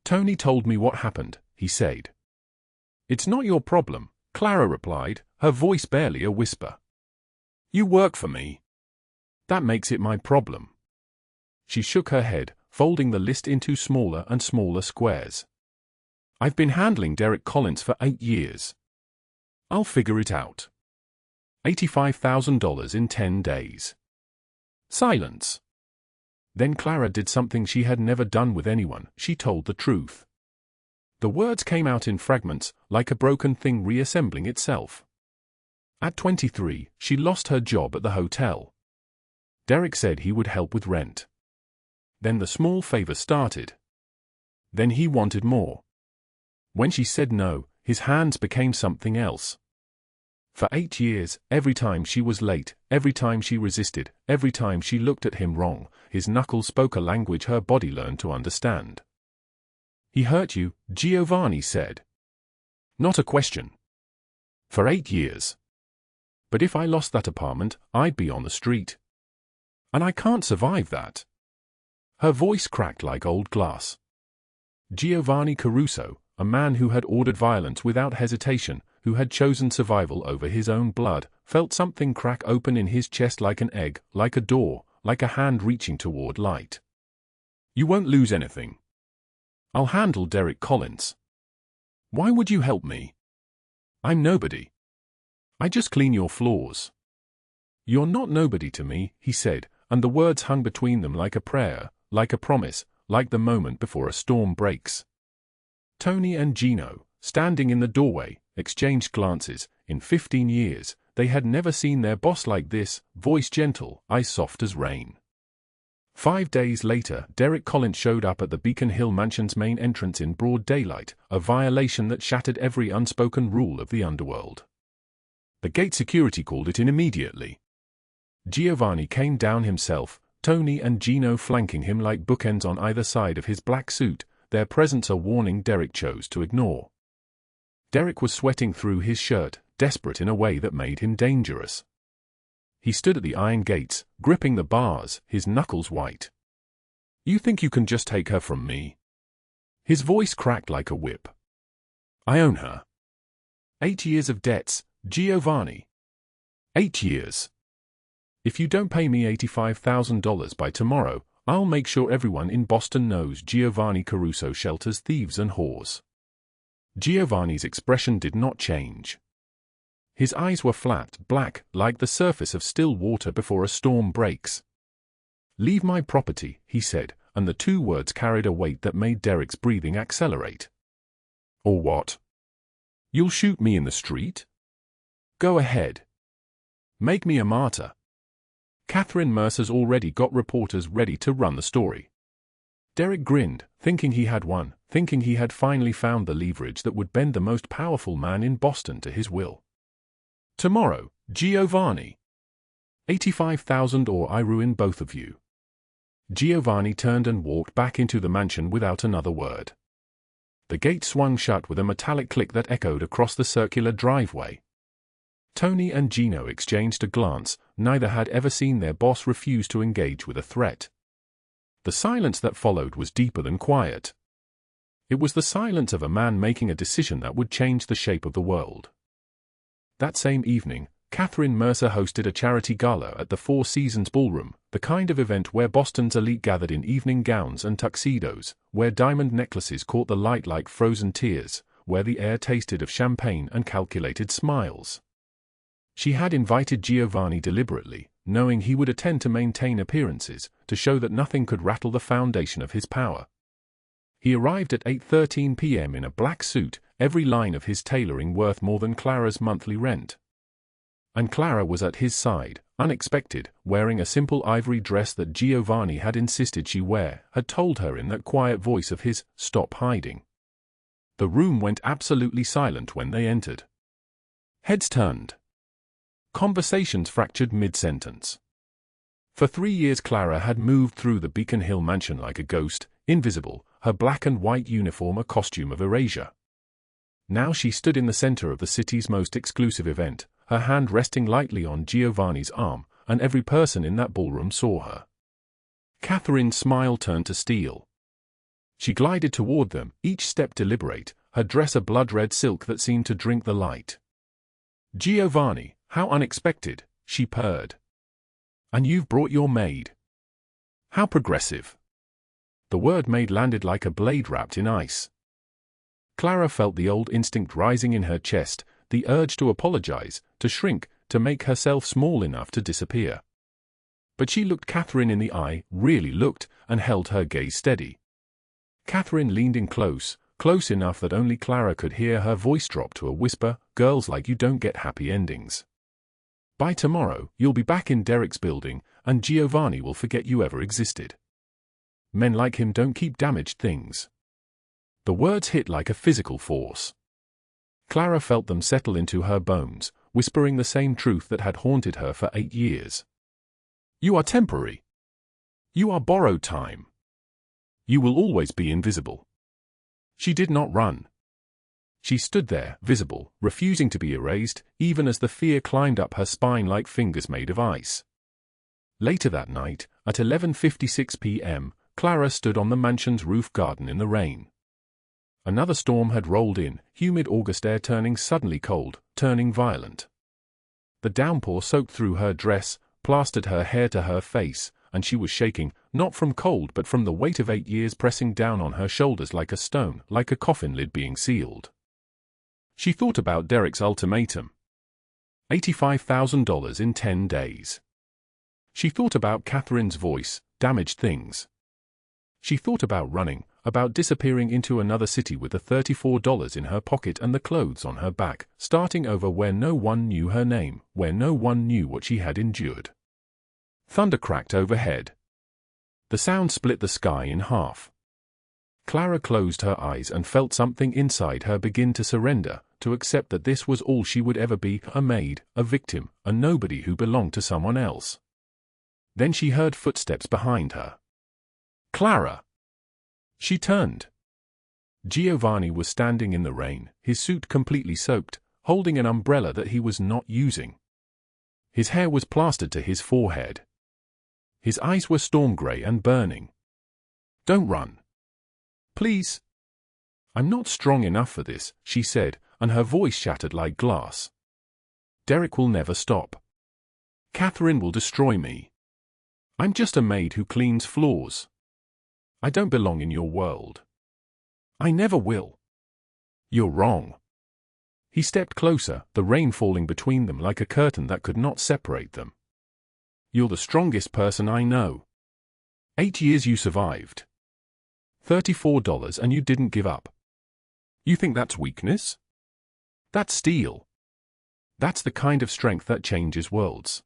"Tony told me what happened," he said. "It's not your problem," Clara replied, her voice barely a whisper. "You work for me. That makes it my problem." She shook her head, folding the list into smaller and smaller squares. "I've been handling Derek Collins for 8 years. I'll figure it out. $85,000 in 10 days. Silence. Then Clara did something she had never done with anyone. She told the truth. The words came out in fragments, like a broken thing reassembling itself. At 23, she lost her job at the hotel. Derek said he would help with rent. Then the small favor started. Then he wanted more. When she said no, his hands became something else. For 8 years, every time she was late, every time she resisted, every time she looked at him wrong, his knuckles spoke a language her body learned to understand. "He hurt you," Giovanni said. "Not a question. For 8 years. But if I lost that apartment, I'd be on the street. And I can't survive that." Her voice cracked like old glass. Giovanni Caruso, a man who had ordered violence without hesitation, who had chosen survival over his own blood, felt something crack open in his chest like an egg, like a door, like a hand reaching toward light. "You won't lose anything. I'll handle Derek Collins. Why would you help me? I'm nobody. I just clean your floors." "You're not nobody to me," he said, and the words hung between them like a prayer, like a promise, like the moment before a storm breaks. Tony and Gino, standing in the doorway, exchanged glances. In 15 years, they had never seen their boss like this, voice gentle, eyes soft as rain. 5 days later, Derek Collins showed up at the Beacon Hill Mansion's main entrance in broad daylight, a violation that shattered every unspoken rule of the underworld. The gate security called it in immediately. Giovanni came down himself, Tony and Gino flanking him like bookends on either side of his black suit, their presence a warning Derek chose to ignore. Derek was sweating through his shirt, desperate in a way that made him dangerous. He stood at the iron gates, gripping the bars, his knuckles white. "You think you can just take her from me?" His voice cracked like a whip. "I own her. 8 years of debts, Giovanni. 8 years. If you don't pay me $85,000 by tomorrow, I'll make sure everyone in Boston knows Giovanni Caruso shelters thieves and whores." Giovanni's expression did not change. His eyes were flat, black, like the surface of still water before a storm breaks. "Leave my property," he said, and the 2 words carried a weight that made Derek's breathing accelerate. "Or what? You'll shoot me in the street? Go ahead. Make me a martyr." Catherine Mercer's already got reporters ready to run the story. Derek grinned, thinking he had won, thinking he had finally found the leverage that would bend the most powerful man in Boston to his will. "Tomorrow, Giovanni. 85,000 or I ruin both of you." Giovanni turned and walked back into the mansion without another word. The gate swung shut with a metallic click that echoed across the circular driveway. Tony and Gino exchanged a glance. Neither had ever seen their boss refuse to engage with a threat. The silence that followed was deeper than quiet. It was the silence of a man making a decision that would change the shape of the world. That same evening, Catherine Mercer hosted a charity gala at the Four Seasons Ballroom, the kind of event where Boston's elite gathered in evening gowns and tuxedos, where diamond necklaces caught the light like frozen tears, where the air tasted of champagne and calculated smiles. She had invited Giovanni deliberately, knowing he would attend to maintain appearances, to show that nothing could rattle the foundation of his power. He arrived at 8:13 p.m. in a black suit, every line of his tailoring worth more than Clara's monthly rent. And Clara was at his side, unexpected, wearing a simple ivory dress that Giovanni had insisted she wear, had told her in that quiet voice of his, "Stop hiding." The room went absolutely silent when they entered. Heads turned. Conversations fractured mid-sentence. For 3 years Clara had moved through the Beacon Hill mansion like a ghost, invisible, her black and white uniform a costume of erasure. Now she stood in the center of the city's most exclusive event, her hand resting lightly on Giovanni's arm, and every person in that ballroom saw her. Catherine's smile turned to steel. She glided toward them, each step deliberate, her dress a blood-red silk that seemed to drink the light. "Giovanni, how unexpected," she purred. "And you've brought your maid. How progressive." The word maid landed like a blade wrapped in ice. Clara felt the old instinct rising in her chest, the urge to apologize, to shrink, to make herself small enough to disappear. But she looked Catherine in the eye, really looked, and held her gaze steady. Catherine leaned in close enough that only Clara could hear her voice drop to a whisper, "Girls like you don't get happy endings. By tomorrow, you'll be back in Derek's building, and Giovanni will forget you ever existed. Men like him don't keep damaged things." The words hit like a physical force. Clara felt them settle into her bones, whispering the same truth that had haunted her for 8 years. "You are temporary. You are borrowed time. You will always be invisible." She did not run. She stood there, visible, refusing to be erased, even as the fear climbed up her spine like fingers made of ice. Later that night, at 11:56 p.m., Clara stood on the mansion's roof garden in the rain. Another storm had rolled in, humid August air turning suddenly cold, turning violent. The downpour soaked through her dress, plastered her hair to her face, and she was shaking, not from cold but from the weight of 8 years pressing down on her shoulders like a stone, like a coffin lid being sealed. She thought about Derek's ultimatum. $85,000 in 10 days. She thought about Catherine's voice, damaged things. She thought about running, about disappearing into another city with the $34 in her pocket and the clothes on her back, starting over where no one knew her name, where no one knew what she had endured. Thunder cracked overhead. The sound split the sky in half. Clara closed her eyes and felt something inside her begin to surrender, to accept that this was all she would ever be, a maid, a victim, a nobody who belonged to someone else. Then she heard footsteps behind her. "Clara!" She turned. Giovanni was standing in the rain, his suit completely soaked, holding an umbrella that he was not using. His hair was plastered to his forehead. His eyes were storm gray and burning. "Don't run. Please." "I'm not strong enough for this," she said, and her voice shattered like glass. "Derek will never stop. Catherine will destroy me. I'm just a maid who cleans floors. I don't belong in your world. I never will." "You're wrong." He stepped closer, the rain falling between them like a curtain that could not separate them. "You're the strongest person I know. 8 years you survived. $34 and you didn't give up. You think that's weakness? That's steel. That's the kind of strength that changes worlds.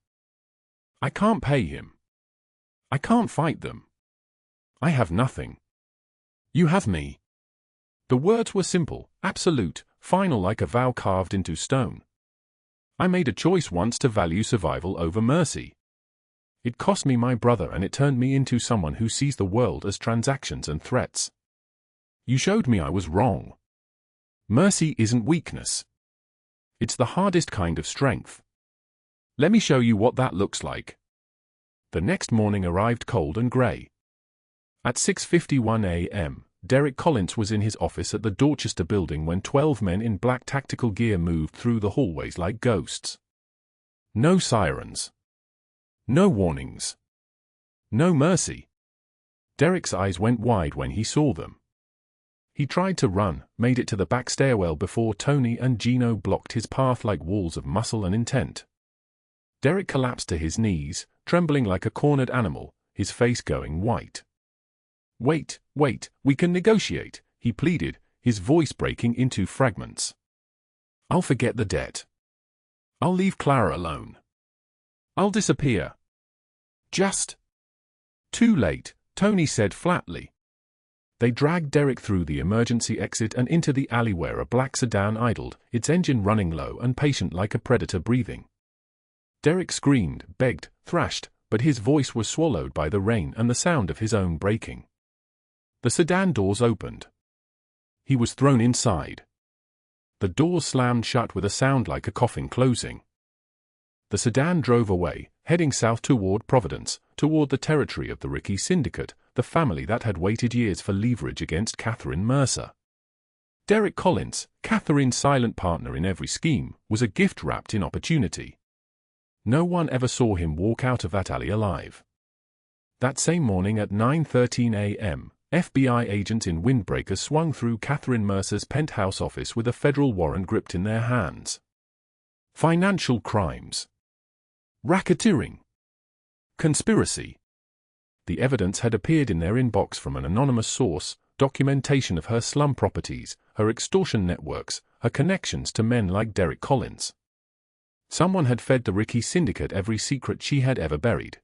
I can't pay him. I can't fight them. I have nothing. You have me." The words were simple, absolute, final like a vow carved into stone. "I made a choice once to value survival over mercy. It cost me my brother and it turned me into someone who sees the world as transactions and threats. You showed me I was wrong. Mercy isn't weakness. It's the hardest kind of strength. Let me show you what that looks like." The next morning arrived cold and gray. At 6:51 a.m., Derek Collins was in his office at the Dorchester building when 12 men in black tactical gear moved through the hallways like ghosts. No sirens. No warnings. No mercy. Derek's eyes went wide when he saw them. He tried to run, made it to the back stairwell before Tony and Gino blocked his path like walls of muscle and intent. Derek collapsed to his knees, trembling like a cornered animal, his face going white. "Wait, we can negotiate," he pleaded, his voice breaking into fragments. "I'll forget the debt. I'll leave Clara alone. I'll disappear." "Just..." "Too late," Tony said flatly. They dragged Derek through the emergency exit and into the alley where a black sedan idled, its engine running low and patient like a predator breathing. Derek screamed, begged, thrashed, but his voice was swallowed by the rain and the sound of his own braking. The sedan doors opened. He was thrown inside. The doors slammed shut with a sound like a coffin closing. The sedan drove away, heading south toward Providence, toward the territory of the Ricky Syndicate, the family that had waited years for leverage against Catherine Mercer. Derek Collins, Catherine's silent partner in every scheme, was a gift wrapped in opportunity. No one ever saw him walk out of that alley alive. That same morning at 9:13 a.m., FBI agents in windbreakers swung through Catherine Mercer's penthouse office with a federal warrant gripped in their hands. Financial crimes. Racketeering. Conspiracy. The evidence had appeared in their inbox from an anonymous source, documentation of her slum properties, her extortion networks, her connections to men like Derek Collins. Someone had fed the Ricky Syndicate every secret she had ever buried.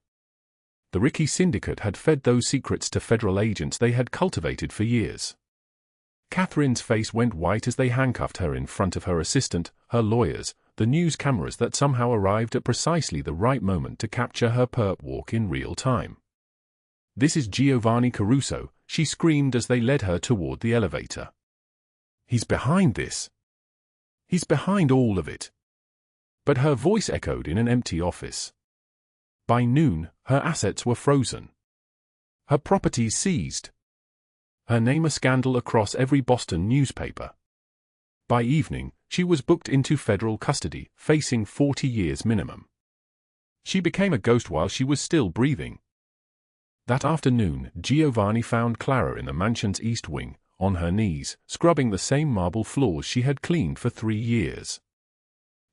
The Ricky Syndicate had fed those secrets to federal agents they had cultivated for years. Catherine's face went white as they handcuffed her in front of her assistant, her lawyers, the news cameras that somehow arrived at precisely the right moment to capture her perp walk in real time. "This is Giovanni Caruso," she screamed as they led her toward the elevator. "He's behind this. He's behind all of it." But her voice echoed in an empty office. By noon, her assets were frozen. Her properties seized. Her name a scandal across every Boston newspaper. By evening, she was booked into federal custody, facing 40 years minimum. She became a ghost while she was still breathing. That afternoon, Giovanni found Clara in the mansion's east wing, on her knees, scrubbing the same marble floors she had cleaned for 3 years.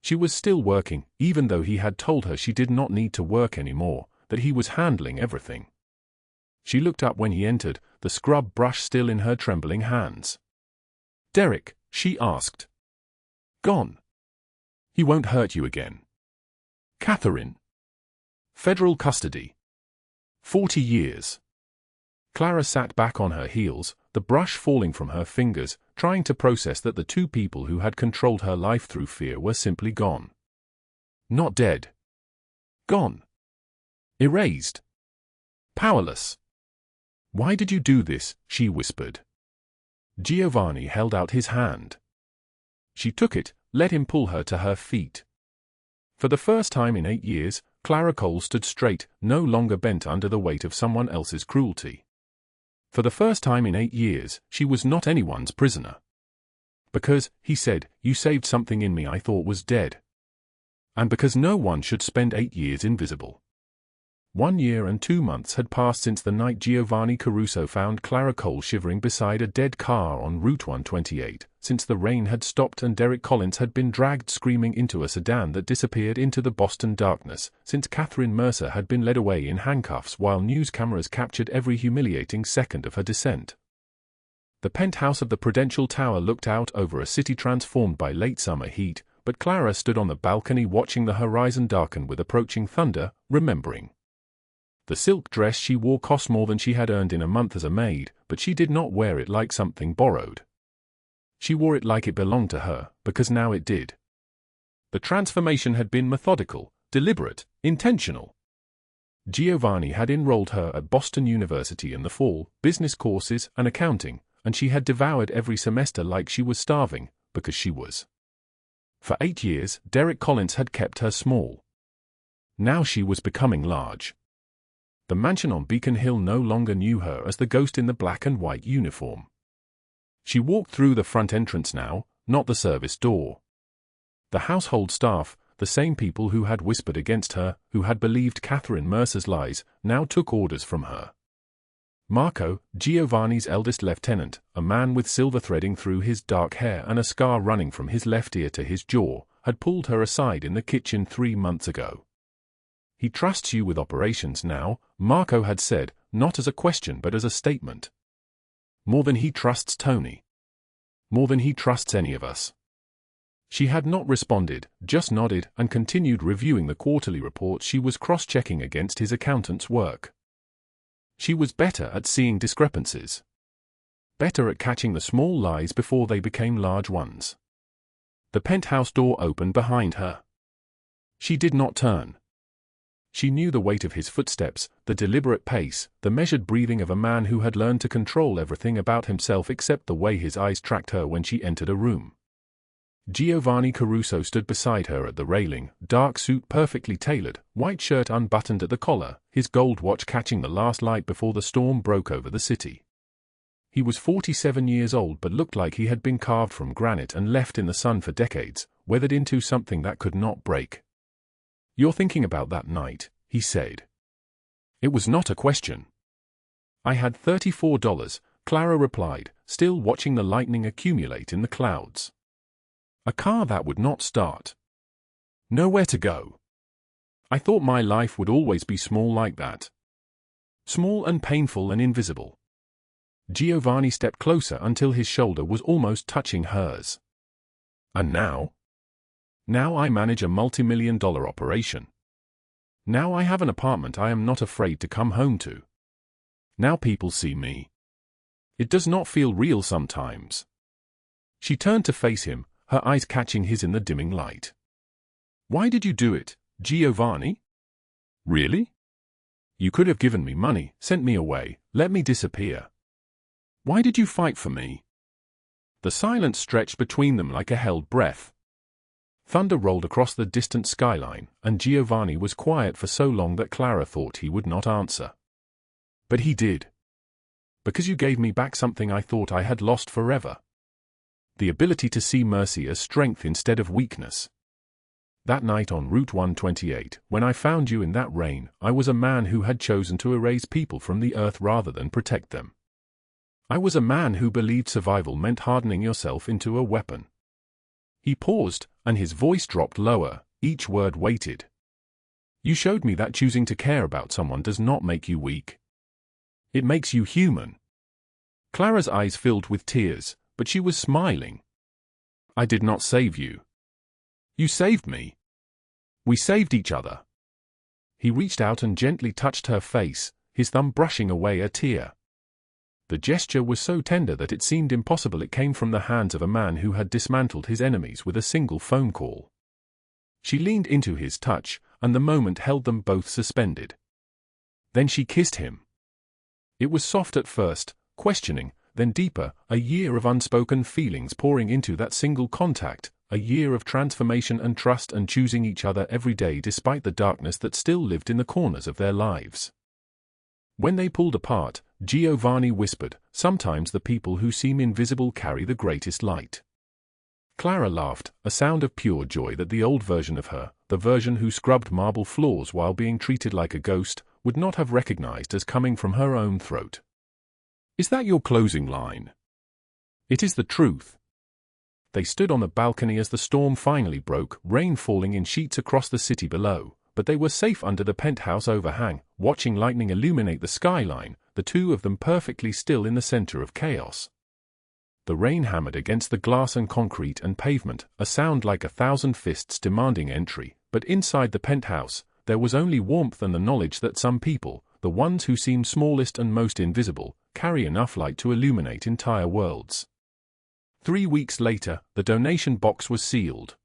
She was still working, even though he had told her she did not need to work anymore, that he was handling everything. She looked up when he entered, the scrub brush still in her trembling hands. "Derek," she asked. "Gone. He won't hurt you again." "Catherine." "Federal custody. 40 years." Clara sat back on her heels, the brush falling from her fingers, trying to process that the two people who had controlled her life through fear were simply gone. Not dead. Gone. Erased. Powerless. "Why did you do this?" she whispered. Giovanni held out his hand. She took it, let him pull her to her feet. For the first time in 8 years, Clara Cole stood straight, no longer bent under the weight of someone else's cruelty. For the first time in 8 years, she was not anyone's prisoner. "Because," he said, "you saved something in me I thought was dead. And because no one should spend 8 years invisible." 1 year and 2 months had passed since the night Giovanni Caruso found Clara Cole shivering beside a dead car on Route 128, since the rain had stopped and Derek Collins had been dragged screaming into a sedan that disappeared into the Boston darkness, since Catherine Mercer had been led away in handcuffs while news cameras captured every humiliating second of her descent. The penthouse of the Prudential Tower looked out over a city transformed by late summer heat, but Clara stood on the balcony watching the horizon darken with approaching thunder, remembering. The silk dress she wore cost more than she had earned in a month as a maid, but she did not wear it like something borrowed. She wore it like it belonged to her, because now it did. The transformation had been methodical, deliberate, intentional. Giovanni had enrolled her at Boston University in the fall, business courses and accounting, and she had devoured every semester like she was starving, because she was. For 8 years, Derek Collins had kept her small. Now she was becoming large. The mansion on Beacon Hill no longer knew her as the ghost in the black and white uniform. She walked through the front entrance now, not the service door. The household staff, the same people who had whispered against her, who had believed Catherine Mercer's lies, now took orders from her. Marco, Giovanni's eldest lieutenant, a man with silver threading through his dark hair and a scar running from his left ear to his jaw, had pulled her aside in the kitchen 3 months ago. "He trusts you with operations now," Marco had said, not as a question but as a statement. "More than he trusts Tony. More than he trusts any of us." She had not responded, just nodded and continued reviewing the quarterly reports she was cross-checking against his accountant's work. She was better at seeing discrepancies. Better at catching the small lies before they became large ones. The penthouse door opened behind her. She did not turn. She knew the weight of his footsteps, the deliberate pace, the measured breathing of a man who had learned to control everything about himself except the way his eyes tracked her when she entered a room. Giovanni Caruso stood beside her at the railing, dark suit perfectly tailored, white shirt unbuttoned at the collar, his gold watch catching the last light before the storm broke over the city. He was 47 years old but looked like he had been carved from granite and left in the sun for decades, weathered into something that could not break. "You're thinking about that night," he said. It was not a question. "I had $34, Clara replied, still watching the lightning accumulate in the clouds. "A car that would not start. Nowhere to go. I thought my life would always be small like that. Small and painful and invisible." Giovanni stepped closer until his shoulder was almost touching hers. "And now? Now I manage a multi-million-dollar operation. Now I have an apartment I am not afraid to come home to. Now people see me. It does not feel real sometimes." She turned to face him, her eyes catching his in the dimming light. "Why did you do it, Giovanni? Really? You could have given me money, sent me away, let me disappear. Why did you fight for me?" The silence stretched between them like a held breath. Thunder rolled across the distant skyline, and Giovanni was quiet for so long that Clara thought he would not answer. "But he did. Because you gave me back something I thought I had lost forever. The ability to see mercy as strength instead of weakness. That night on Route 128, when I found you in that rain, I was a man who had chosen to erase people from the earth rather than protect them. I was a man who believed survival meant hardening yourself into a weapon." He paused, and his voice dropped lower, each word weighted. "You showed me that choosing to care about someone does not make you weak. It makes you human." Clara's eyes filled with tears, but she was smiling. "I did not save you. You saved me. We saved each other." He reached out and gently touched her face, his thumb brushing away a tear. The gesture was so tender that it seemed impossible it came from the hands of a man who had dismantled his enemies with a single phone call. She leaned into his touch, and the moment held them both suspended. Then she kissed him. It was soft at first, questioning, then deeper, a year of unspoken feelings pouring into that single contact, a year of transformation and trust and choosing each other every day despite the darkness that still lived in the corners of their lives. When they pulled apart, Giovanni whispered, "Sometimes the people who seem invisible carry the greatest light." Clara laughed, a sound of pure joy that the old version of her, the version who scrubbed marble floors while being treated like a ghost, would not have recognized as coming from her own throat. "Is that your closing line?" "It is the truth." They stood on the balcony as the storm finally broke, rain falling in sheets across the city below, but they were safe under the penthouse overhang, watching lightning illuminate the skyline, the two of them perfectly still in the center of chaos. The rain hammered against the glass and concrete and pavement, a sound like 1,000 fists demanding entry, but inside the penthouse, there was only warmth and the knowledge that some people, the ones who seem smallest and most invisible, carry enough light to illuminate entire worlds. 3 weeks later, the donation box was sealed.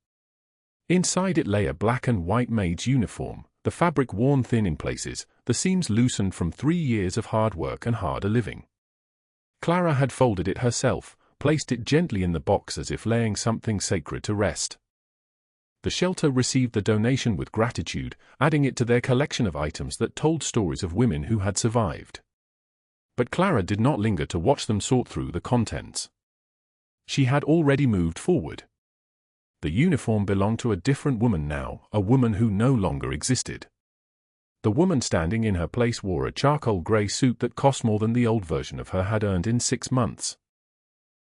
Inside it lay a black and white maid's uniform, the fabric worn thin in places, the seams loosened from 3 years of hard work and harder living. Clara had folded it herself, placed it gently in the box as if laying something sacred to rest. The shelter received the donation with gratitude, adding it to their collection of items that told stories of women who had survived. But Clara did not linger to watch them sort through the contents. She had already moved forward. The uniform belonged to a different woman now, a woman who no longer existed. The woman standing in her place wore a charcoal grey suit that cost more than the old version of her had earned in 6 months.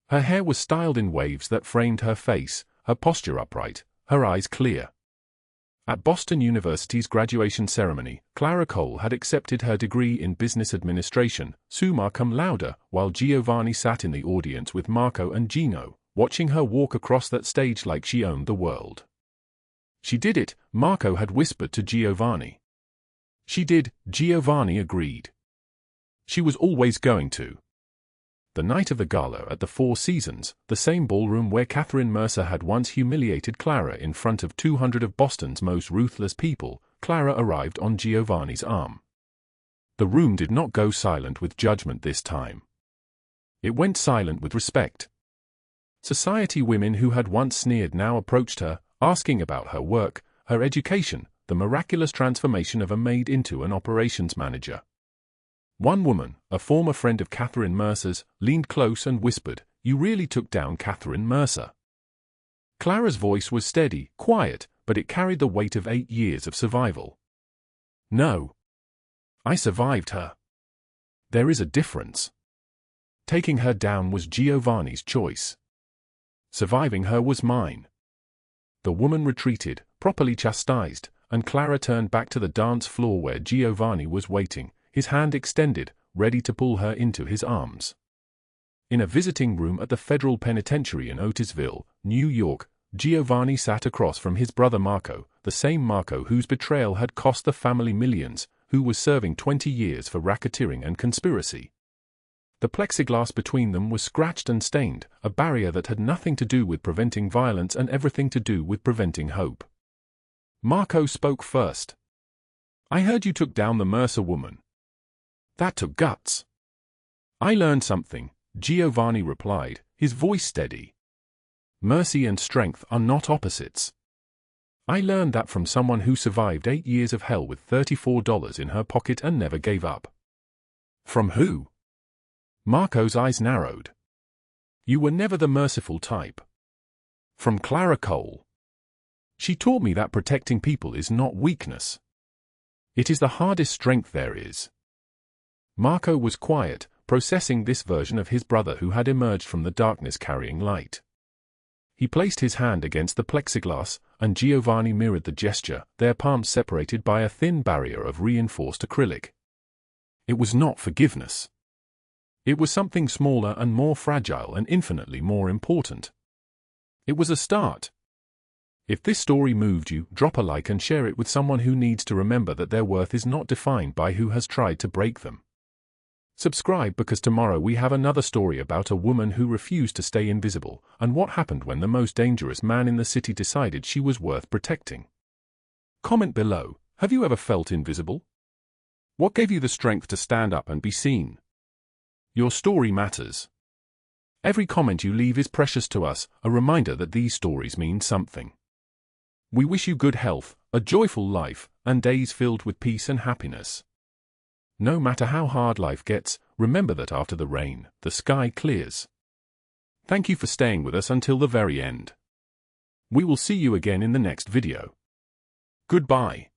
Her hair was styled in waves that framed her face, her posture upright, her eyes clear. At Boston University's graduation ceremony, Clara Cole had accepted her degree in business administration, summa cum laude, while Giovanni sat in the audience with Marco and Gino, watching her walk across that stage like she owned the world. She did it, Marco had whispered to Giovanni. She did, Giovanni agreed. She was always going to. The night of the gala at the Four Seasons, the same ballroom where Catherine Mercer had once humiliated Clara in front of 200 of Boston's most ruthless people, Clara arrived on Giovanni's arm. The room did not go silent with judgment this time. It went silent with respect. Society women who had once sneered now approached her, asking about her work, her education, the miraculous transformation of a maid into an operations manager. One woman, a former friend of Catherine Mercer's, leaned close and whispered, "You really took down Catherine Mercer." Clara's voice was steady, quiet, but it carried the weight of 8 years of survival. "No. I survived her. There is a difference. Taking her down was Giovanni's choice. Surviving her was mine." The woman retreated, properly chastised, and Clara turned back to the dance floor where Giovanni was waiting, his hand extended, ready to pull her into his arms. In a visiting room at the Federal Penitentiary in Otisville, New York, Giovanni sat across from his brother Marco, the same Marco whose betrayal had cost the family millions, who was serving 20 years for racketeering and conspiracy. The plexiglass between them was scratched and stained, a barrier that had nothing to do with preventing violence and everything to do with preventing hope. Marco spoke first. "I heard you took down the Mercer woman. That took guts." "I learned something," Giovanni replied, his voice steady. "Mercy and strength are not opposites. I learned that from someone who survived 8 years of hell with $34 in her pocket and never gave up." "From who?" Marco's eyes narrowed. "You were never the merciful type." "From Clara Cole. She taught me that protecting people is not weakness. It is the hardest strength there is." Marco was quiet, processing this version of his brother who had emerged from the darkness carrying light. He placed his hand against the plexiglass, and Giovanni mirrored the gesture, their palms separated by a thin barrier of reinforced acrylic. It was not forgiveness. It was something smaller and more fragile and infinitely more important. It was a start. If this story moved you, drop a like and share it with someone who needs to remember that their worth is not defined by who has tried to break them. Subscribe because tomorrow we have another story about a woman who refused to stay invisible and what happened when the most dangerous man in the city decided she was worth protecting. Comment below, have you ever felt invisible? What gave you the strength to stand up and be seen? Your story matters. Every comment you leave is precious to us, a reminder that these stories mean something. We wish you good health, a joyful life, and days filled with peace and happiness. No matter how hard life gets, remember that after the rain, the sky clears. Thank you for staying with us until the very end. We will see you again in the next video. Goodbye.